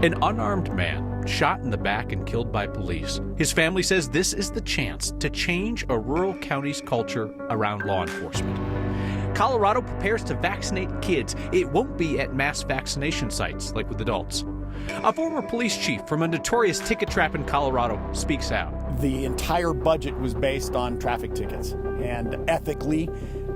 An unarmed man shot in the back and killed by police. His family says this is the chance to change a rural county's culture around law enforcement. Colorado prepares to vaccinate kids. It won't be at mass vaccination sites like with adults. A former police chief from a notorious ticket trap in Colorado speaks out. The entire budget was based on traffic tickets, and ethically,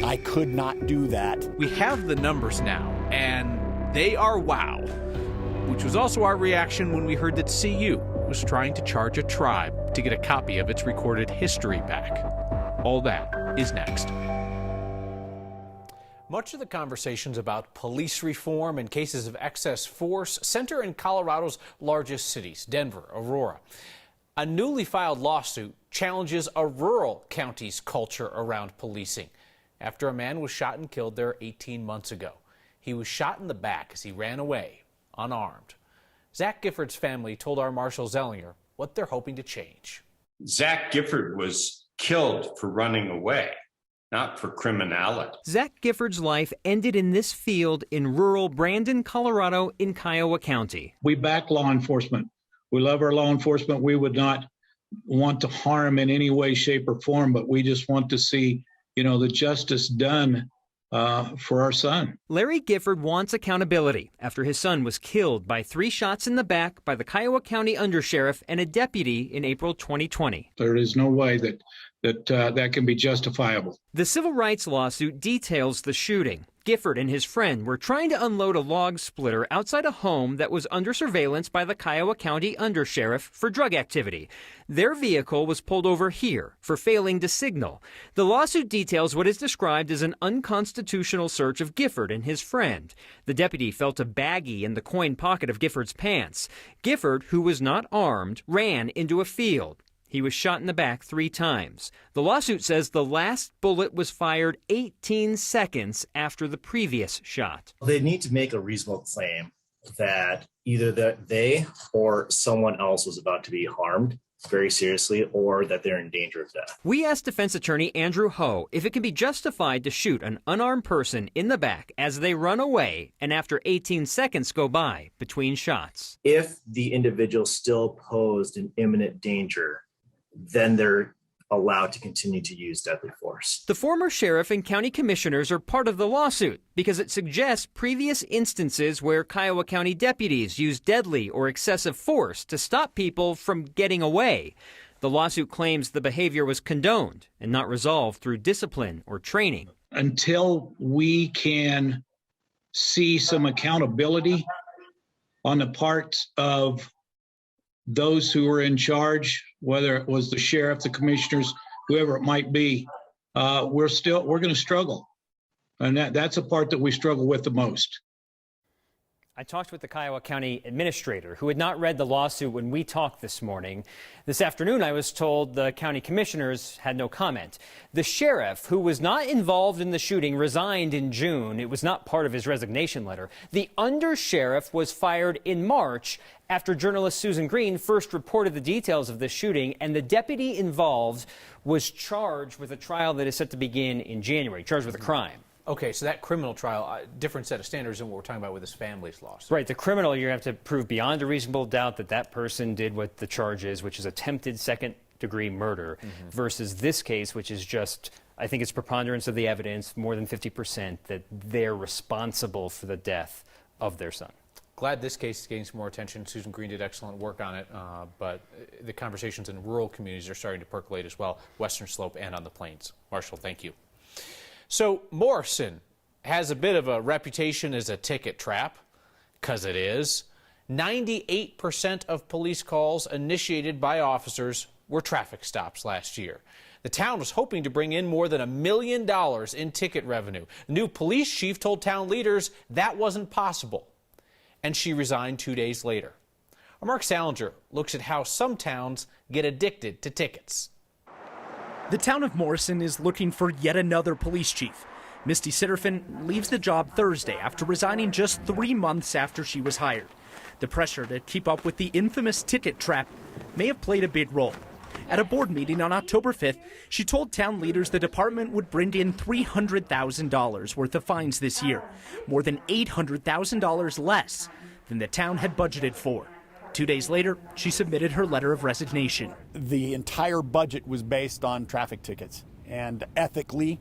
I could not do that. We have the numbers now, and they are wow. Which was also our reaction when we heard that CU was trying to charge a tribe to get a copy of its recorded history back. All that is next. Much of the conversations about police reform and cases of excess force center in Colorado's largest cities, Denver, Aurora. A newly filed lawsuit challenges a rural county's culture around policing after a man was shot and killed there 18 months ago. He was shot in the back as he ran away, unarmed. Zach Gifford's family told our Marshall Zellinger what they're hoping to change. Zach Gifford was killed for running away, not for criminality. Zach Gifford's life ended in this field in rural Brandon, Colorado, in Kiowa County. We back law enforcement. We love our law enforcement. We would not want to harm in any way, shape, or form, but we just want to see, the justice done for our son. Larry Gifford wants accountability after his son was killed by 3 shots in the back by the Kiowa County undersheriff and a deputy in April 2020. There is no way that can be justifiable. The civil rights lawsuit details the shooting. Gifford and his friend were trying to unload a log splitter outside a home that was under surveillance by the Kiowa County undersheriff for drug activity. Their vehicle was pulled over here for failing to signal. The lawsuit details what is described as an unconstitutional search of Gifford and his friend. The deputy felt a baggie in the coin pocket of Gifford's pants. Gifford, who was not armed, ran into a field. He was shot in the back 3 times. The lawsuit says the last bullet was fired 18 seconds after the previous shot. They need to make a reasonable claim that either they or someone else was about to be harmed very seriously or that they're in danger of death. We asked defense attorney Andrew Ho if it can be justified to shoot an unarmed person in the back as they run away and after 18 seconds go by between shots. If the individual still posed an imminent danger, then they're allowed to continue to use deadly force. The former sheriff and county commissioners are part of the lawsuit because it suggests previous instances where Kiowa County deputies used deadly or excessive force to stop people from getting away. The lawsuit claims the behavior was condoned and not resolved through discipline or training. Until we can see some accountability on the part of those who were in charge, whether it was the sheriff, the commissioners, whoever it might be, we're going to struggle. And that's a part that we struggle with the most. I talked with the Kiowa County administrator who had not read the lawsuit when we talked this morning. This afternoon, I was told the county commissioners had no comment. The sheriff, who was not involved in the shooting, resigned in June. It was not part of his resignation letter. The undersheriff was fired in March after journalist Susan Green first reported the details of this shooting, and the deputy involved was charged with a trial that is set to begin in January, charged with a crime. Okay, so that criminal trial, different set of standards than what we're talking about with his family's lawsuit. Right, the criminal, you have to prove beyond a reasonable doubt that that person did what the charge is, which is attempted second-degree murder, versus this case, which is just, I think it's preponderance of the evidence, more than 50%, that they're responsible for the death of their son. Glad this case is getting some more attention. Susan Green did excellent work on it, but the conversations in rural communities are starting to percolate as well, Western Slope and on the Plains. Marshall, thank you. So Morrison has a bit of a reputation as a ticket trap, because it is. 98% of police calls initiated by officers were traffic stops last year. The town was hoping to bring in more than $1 million in ticket revenue. The new police chief told town leaders that wasn't possible, and she resigned 2 days later. Mark Salinger looks at how some towns get addicted to tickets. The town of Morrison is looking for yet another police chief. Misty Sitterfin leaves the job Thursday after resigning just 3 months after she was hired. The pressure to keep up with the infamous ticket trap may have played a big role. At a board meeting on October 5th, she told town leaders the department would bring in $300,000 worth of fines this year, more than $800,000 less than the town had budgeted for. 2 days later, she submitted her letter of resignation. The entire budget was based on traffic tickets, and ethically,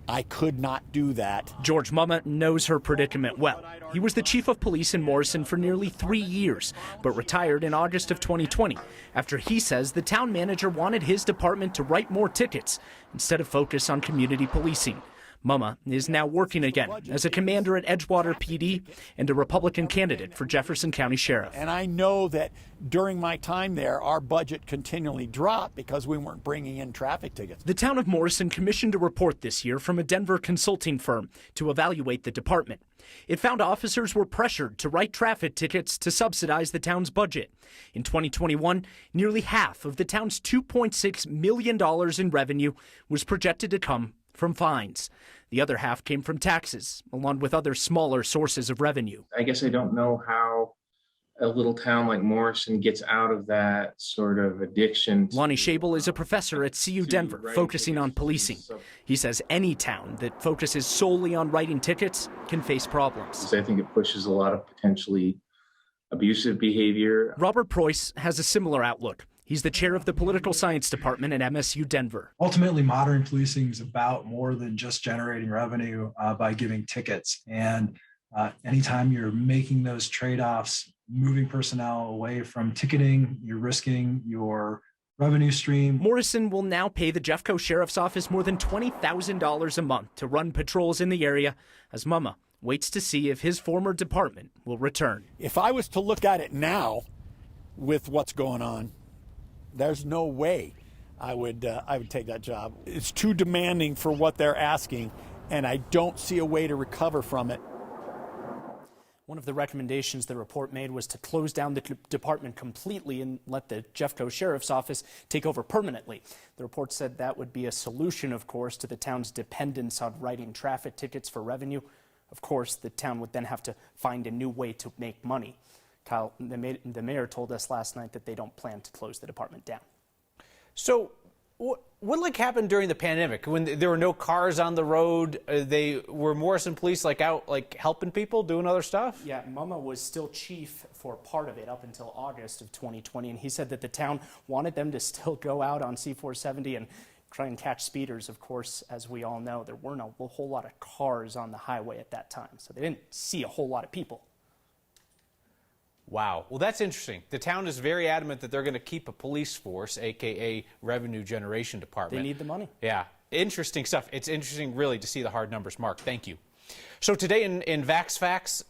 I could not do that. George Mumma knows her predicament well. He was the chief of police in Morrison for nearly 3 years, but retired in August of 2020 after he says the town manager wanted his department to write more tickets instead of focus on community policing. Mumma is now working again as a commander at Edgewater PD and a Republican candidate for Jefferson County Sheriff. And I know that during my time there, our budget continually dropped because we weren't bringing in traffic tickets. The town of Morrison commissioned a report this year from a Denver consulting firm to evaluate the department. It found officers were pressured to write traffic tickets to subsidize the town's budget. In 2021, nearly half of the town's $2.6 million in revenue was projected to come from fines. The other half came from taxes, along with other smaller sources of revenue. I guess I don't know how a little town like Morrison gets out of that sort of addiction. Lonnie Schabel is a professor at CU Denver, focusing on policing. He says any town that focuses solely on writing tickets can face problems. I think it pushes a lot of potentially abusive behavior. Robert Preuss has a similar outlook. He's the chair of the political science department at MSU Denver. Ultimately, modern policing is about more than just generating revenue by giving tickets. And anytime you're making those trade-offs, moving personnel away from ticketing, you're risking your revenue stream. Morrison will now pay the Jeffco Sheriff's Office more than $20,000 a month to run patrols in the area, as Mumma waits to see if his former department will return. If I was to look at it now with what's going on, there's no way I would take that job. It's too demanding for what they're asking, and I don't see a way to recover from it. One of the recommendations the report made was to close down the department completely and let the Jeffco Sheriff's Office take over permanently. The report said that would be a solution, of course, to the town's dependence on writing traffic tickets for revenue. Of course, the town would then have to find a new way to make money. Kyle, the mayor told us last night that they don't plan to close the department down. So what happened during the pandemic when there were no cars on the road? Were Morrison police out helping people, doing other stuff? Yeah, Mumma was still chief for part of it up until August of 2020, and he said that the town wanted them to still go out on C-470 and try and catch speeders. Of course, as we all know, there weren't a whole lot of cars on the highway at that time, so they didn't see a whole lot of people. Wow. Well, that's interesting. The town is very adamant that they're going to keep a police force, a.k.a. revenue generation department. They need the money. Yeah. Interesting stuff. It's interesting, really, to see the hard numbers. Mark, thank you. So today in VaxFacts,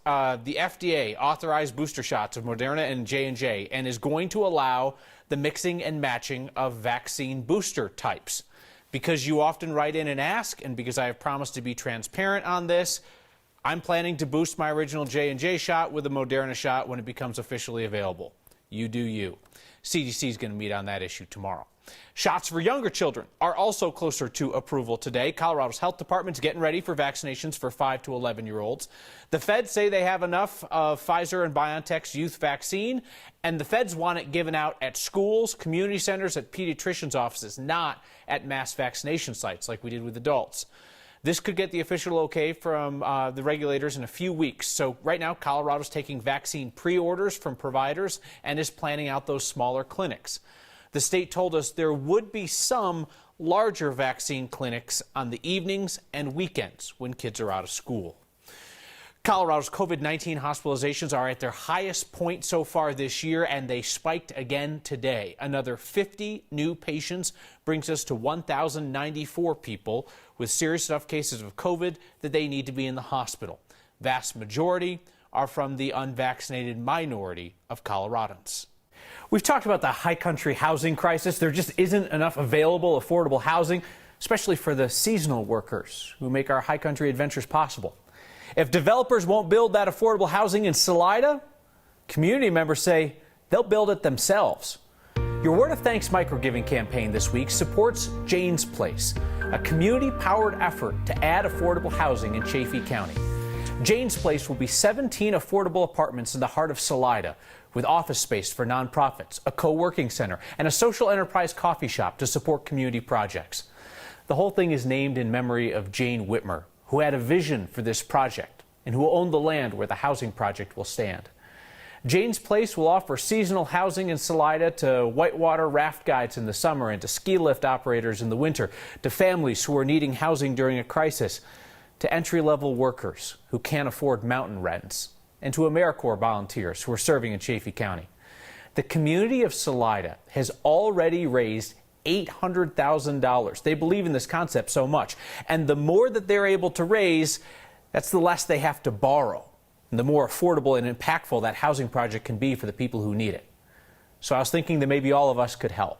the FDA authorized booster shots of Moderna and J&J and is going to allow the mixing and matching of vaccine booster types. Because you often write in and ask, and because I have promised to be transparent on this, I'm planning to boost my original J&J shot with a Moderna shot when it becomes officially available. You do you. CDC is going to meet on that issue tomorrow. Shots for younger children are also closer to approval today. Colorado's health department is getting ready for vaccinations for 5 to 11-year-olds. The feds say they have enough of Pfizer and BioNTech's youth vaccine, and the feds want it given out at schools, community centers, at pediatricians' offices, not at mass vaccination sites like we did with adults. This could get the official okay from the regulators in a few weeks. So right now, Colorado's taking vaccine pre-orders from providers and is planning out those smaller clinics. The state told us there would be some larger vaccine clinics on the evenings and weekends when kids are out of school. Colorado's COVID-19 hospitalizations are at their highest point so far this year, and they spiked again today. Another 50 new patients brings us to 1,094 people with serious enough cases of COVID that they need to be in the hospital. Vast majority are from the unvaccinated minority of Coloradans. We've talked about the high country housing crisis. There just isn't enough available affordable housing, especially for the seasonal workers who make our high country adventures possible. If developers won't build that affordable housing in Salida, community members say they'll build it themselves. Your Word of Thanks microgiving campaign this week supports Jane's Place, a community-powered effort to add affordable housing in Chaffee County. Jane's Place will be 17 affordable apartments in the heart of Salida, with office space for nonprofits, a co-working center, and a social enterprise coffee shop to support community projects. The whole thing is named in memory of Jane Whitmer, who had a vision for this project and who owned the land where the housing project will stand. Jane's Place will offer seasonal housing in Salida to whitewater raft guides in the summer and to ski lift operators in the winter, to families who are needing housing during a crisis, to entry-level workers who can't afford mountain rents, and to AmeriCorps volunteers who are serving in Chaffee County. The community of Salida has already raised $800,000. They believe in this concept so much. And the more that they're able to raise, that's the less they have to borrow. And the more affordable and impactful that housing project can be for the people who need it. So I was thinking that maybe all of us could help.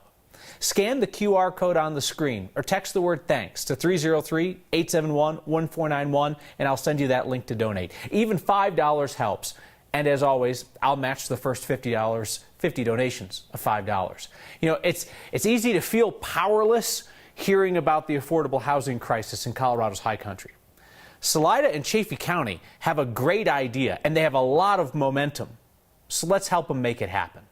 Scan the QR code on the screen or text the word thanks to 303-871-1491 and I'll send you that link to donate. Even $5 helps. And as always, I'll match the first $50 donations of $5. You know, it's easy to feel powerless hearing about the affordable housing crisis in Colorado's high country. Salida and Chaffee County have a great idea, and they have a lot of momentum. So let's help them make it happen.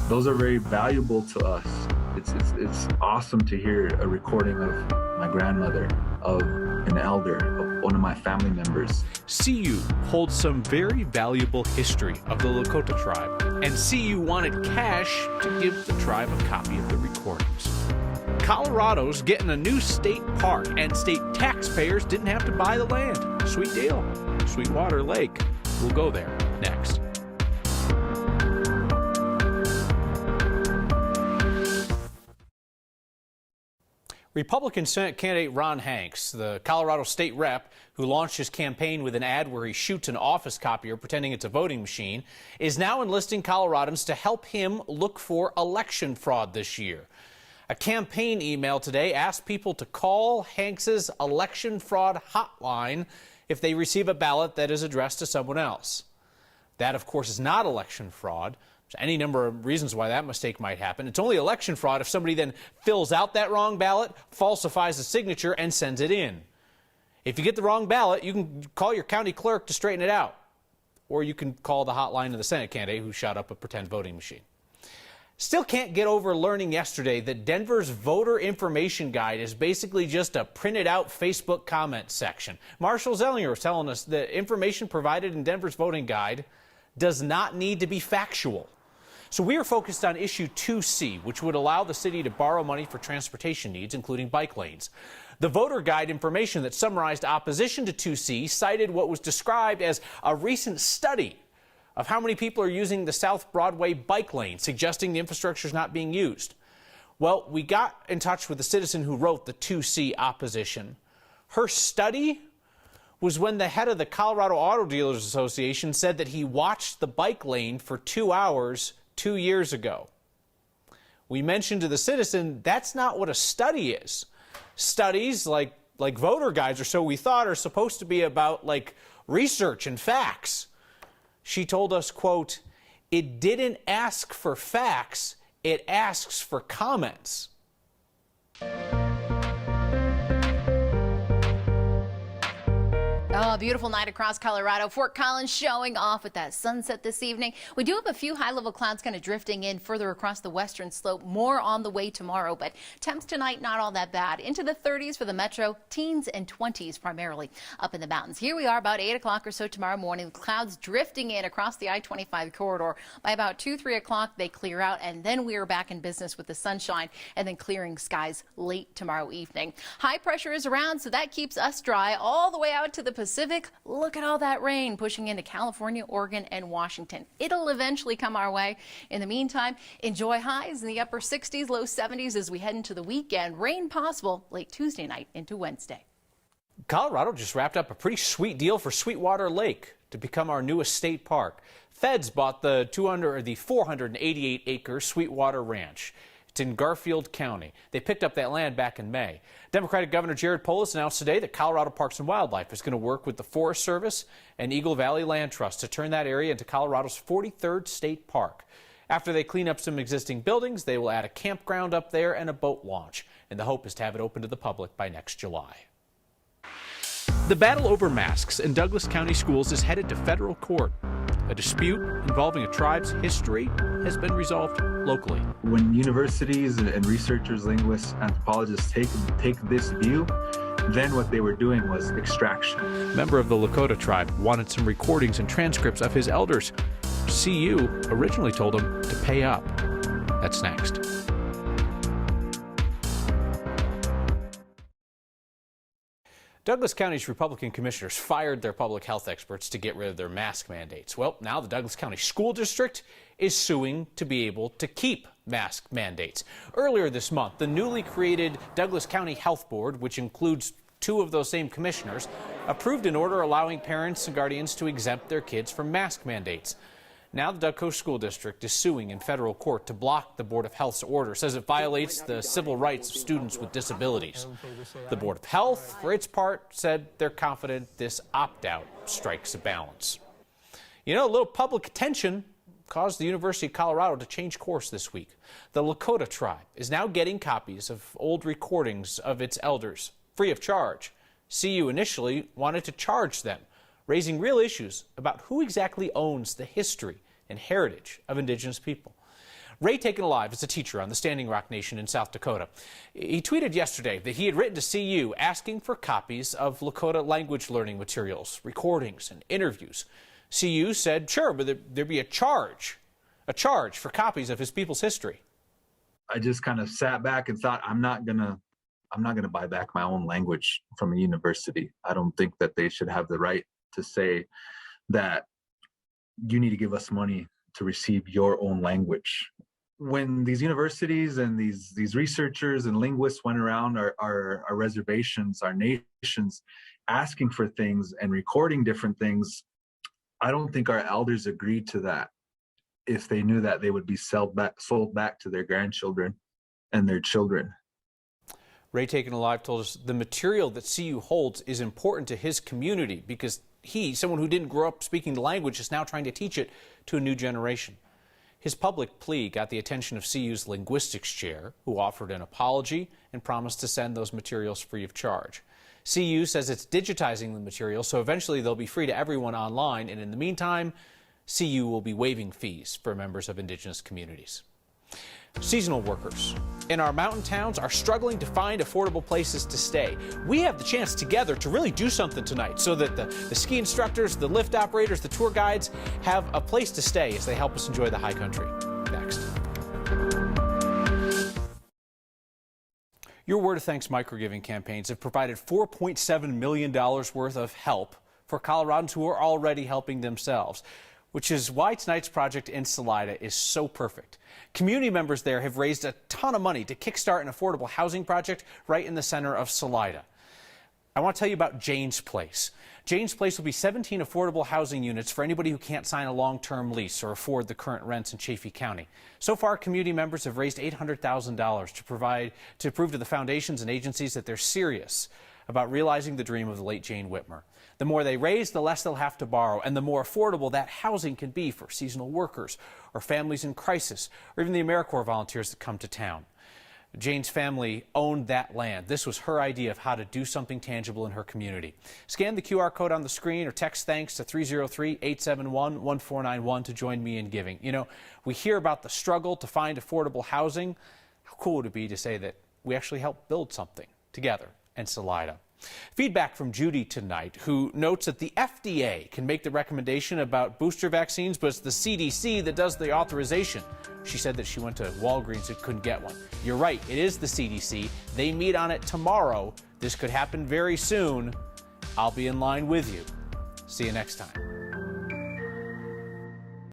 Those are very valuable to us. It's awesome to hear a recording of my grandmother, of an elder, of one of my family members. CU holds some very valuable history of the Lakota tribe, and CU wanted cash to give the tribe a copy of the recordings. Colorado's getting a new state park, and state taxpayers didn't have to buy the land. Sweet deal. Sweetwater Lake. We'll go there next. Republican Senate candidate Ron Hanks, the Colorado state rep who launched his campaign with an ad where he shoots an office copier pretending it's a voting machine, is now enlisting Coloradans to help him look for election fraud this year. A campaign email today asked people to call Hanks's election fraud hotline if they receive a ballot that is addressed to someone else. That, of course, is not election fraud. There's any number of reasons why that mistake might happen. It's only election fraud if somebody then fills out that wrong ballot, falsifies the signature, and sends it in. If you get the wrong ballot, you can call your county clerk to straighten it out. Or you can call the hotline of the Senate candidate who shot up a pretend voting machine. Still can't get over learning yesterday that Denver's voter information guide is basically just a printed out Facebook comment section. Marshall Zellinger was telling us the information provided in Denver's voting guide does not need to be factual. So we are focused on issue 2C, which would allow the city to borrow money for transportation needs, including bike lanes. The voter guide information that summarized opposition to 2C cited what was described as a recent study of how many people are using the South Broadway bike lane, suggesting the infrastructure is not being used. Well, we got in touch with the citizen who wrote the 2C opposition. Her study was when the head of the Colorado Auto Dealers Association said that he watched the bike lane for 2 hours 2 years ago. We mentioned to the citizen that's not what a study is. Studies like voter guides, or so we thought, are supposed to be about like research and facts. She told us, quote, "It didn't ask for facts, it asks for comments." Oh, a beautiful night across Colorado. Fort Collins showing off with that sunset this evening. We do have a few high-level clouds kind of drifting in further across the western slope. More on the way tomorrow, but temps tonight not all that bad. Into the 30s for the metro, teens and 20s primarily up in the mountains. Here we are about 8 o'clock or so tomorrow morning. Clouds drifting in across the I-25 corridor. By about 2, 3 o'clock, they clear out, and then we are back in business with the sunshine and then clearing skies late tomorrow evening. High pressure is around, so that keeps us dry all the way out to the Pacific. Look at all that rain pushing into California, Oregon, and Washington. It'll eventually come our way. In the meantime, enjoy highs in the upper 60s, low 70s as we head into the weekend. Rain possible late Tuesday night into Wednesday. Colorado just wrapped up a pretty sweet deal for Sweetwater Lake to become our newest state park. Feds bought the 488-acre Sweetwater Ranch. It's in Garfield County. They picked up that land back in May. Democratic Governor Jared Polis announced today that Colorado Parks and Wildlife is going to work with the Forest Service and Eagle Valley Land Trust to turn that area into Colorado's 43rd state park. After they clean up some existing buildings, they will add a campground up there and a boat launch. And the hope is to have it open to the public by next July. The battle over masks in Douglas County schools is headed to federal court. A dispute involving a tribe's history has been resolved locally. When universities and researchers, linguists, anthropologists take this view, then what they were doing was extraction. A member of the Lakota tribe wanted some recordings and transcripts of his elders. CU originally told him to pay up. That's next. Douglas County's Republican commissioners fired their public health experts to get rid of their mask mandates. Well, now the Douglas County School District is suing to be able to keep mask mandates. Earlier this month, the newly created Douglas County Health Board, which includes two of those same commissioners, approved an order allowing parents and guardians to exempt their kids from mask mandates. Now the Douglas School District is suing in federal court to block the Board of Health's order, says it violates the civil rights of students with disabilities. The Board of Health, for its part, said they're confident this opt-out strikes a balance. You know, a little public attention caused the University of Colorado to change course this week. The Lakota tribe is now getting copies of old recordings of its elders, free of charge. CU initially wanted to charge them, raising real issues about who exactly owns the history and heritage of Indigenous people. Ray Taken Alive is a teacher on the Standing Rock Nation in South Dakota. He tweeted yesterday that he had written to CU asking for copies of Lakota language learning materials, recordings, and interviews. CU said, sure, but there'd be a charge for copies of his people's history. I just kind of sat back and thought, I'm not gonna buy back my own language from a university. I don't think that they should have the right to say that you need to give us money to receive your own language. When these universities and these researchers and linguists went around our reservations, our nations, asking for things and recording different things, I don't think our elders agreed to that if they knew that they would be sold back to their grandchildren and their children. Ray Taken Alive told us the material that CU holds is important to his community because he, someone who didn't grow up speaking the language, is now trying to teach it to a new generation. His public plea got the attention of CU's linguistics chair, who offered an apology and promised to send those materials free of charge. CU says it's digitizing the material, so eventually they'll be free to everyone online, and in the meantime, CU will be waiving fees for members of Indigenous communities. Seasonal workers in our mountain towns are struggling to find affordable places to stay. We have the chance together to really do something tonight so that the ski instructors, the lift operators, the tour guides have a place to stay as they help us enjoy the high country. Next. Your Word of Thanks microgiving campaigns have provided $4.7 million worth of help for Coloradans who are already helping themselves, which is why tonight's project in Salida is so perfect. Community members there have raised a ton of money to kickstart an affordable housing project right in the center of Salida. I want to tell you about Jane's Place. Jane's Place will be 17 affordable housing units for anybody who can't sign a long-term lease or afford the current rents in Chaffee County. So far, community members have raised $800,000 to prove to the foundations and agencies that they're serious about realizing the dream of the late Jane Whitmer. The more they raise, the less they'll have to borrow, and the more affordable that housing can be for seasonal workers or families in crisis, or even the AmeriCorps volunteers that come to town. Jane's family owned that land. This was her idea of how to do something tangible in her community. Scan the QR code on the screen or text thanks to 303-871-1491 to join me in giving. You know, we hear about the struggle to find affordable housing. How cool would it be to say that we actually helped build something together in Salida? Feedback from Judy tonight, who notes that the FDA can make the recommendation about booster vaccines, but it's the CDC that does the authorization. She said that she went to Walgreens and couldn't get one. You're right, it is the CDC. They meet on it tomorrow. This could happen very soon. I'll be in line with you. See you next time.